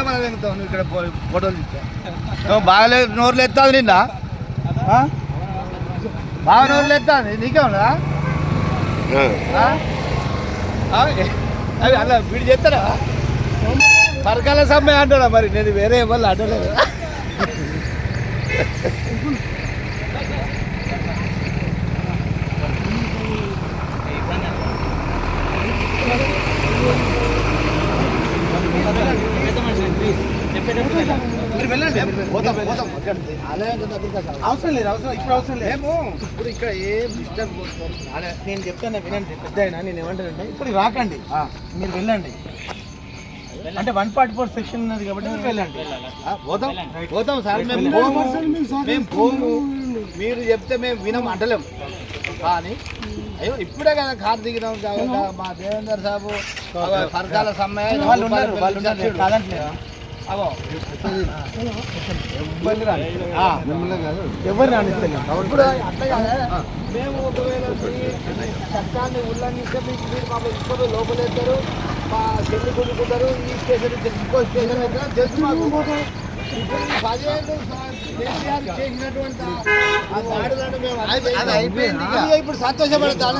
మన తెగుతావు నువ్వు ఇక్కడ ఫోటోలు ఇచ్చా బాగా నోరులు ఎత్తాది నిన్న బాగా నోరులు ఎత్తాది నీకేమన్నా అవి అలా వీడు చెప్తారా పరకాల సమ్మె అంటాడా మరి నేను వేరే వాళ్ళు అంటలేదు అవసరం లేదు ఇప్పుడు అవసరం లేదు ఇప్పుడు ఇక్కడ ఏం డిస్టర్బ్ నేను చెప్తాను వినండి పెద్ద అయినా నేను ఏమంటానంటే ఇప్పుడు రాకండి మీరు వెళ్ళండి అంటే 144 సెక్షన్ ఉన్నది కాబట్టి మీరు వెళ్ళండి పోతాం సార్ మేము పోము మీరు చెప్తే మేము వినం అంటలేము కానీ అయ్యో ఇప్పుడే కదా కారు దిగినాం మా దేవేందర్ సాబు పరకాల సమ్మె వాళ్ళు ఉన్నారు కాదంటలేదా ఎవరు రాణిస్తారు ఇప్పుడు అట్లా కదా మేము ఒకవేళ చట్టాన్ని ఉల్లంఘిస్తే మీకు మీరు మా ఇప్పుడు లోపలేస్తారు మా చెల్లి కొనుక్కుంటారు ఈ స్టేషన్ ఇంకో స్టేషన్ అయితే జడ్జి మాకు ఇప్పుడు 15 కేసీఆర్ చేసినటువంటి ఆ దాడులను మేము అది అయిపోయింది ఇప్పుడు సంతోషపడతాను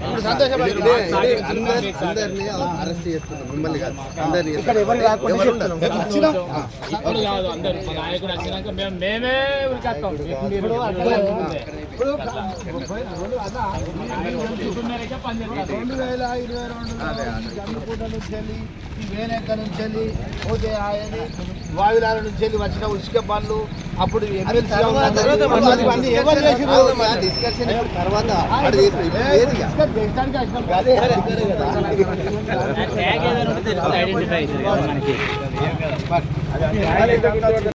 ఇప్పుడు సంతోషపడతాను అందరినీ అరెస్ట్ చేస్తున్నాం మిమ్మల్ని కాదు అందరినీ ఇక్కడ ఎవరు రాకుండా మేమే ఉరికేస్తాం ఇప్పుడు 2022 జమ్మిపూట నుంచి వెళ్ళి వేనేక నుంచి వెళ్ళి పోతే ఆయన వాయులాల నుంచి వెళ్ళి వచ్చిన ఉసుక పనులు అప్పుడు డిస్కషన్ తర్వాత ఐడెంటిఫై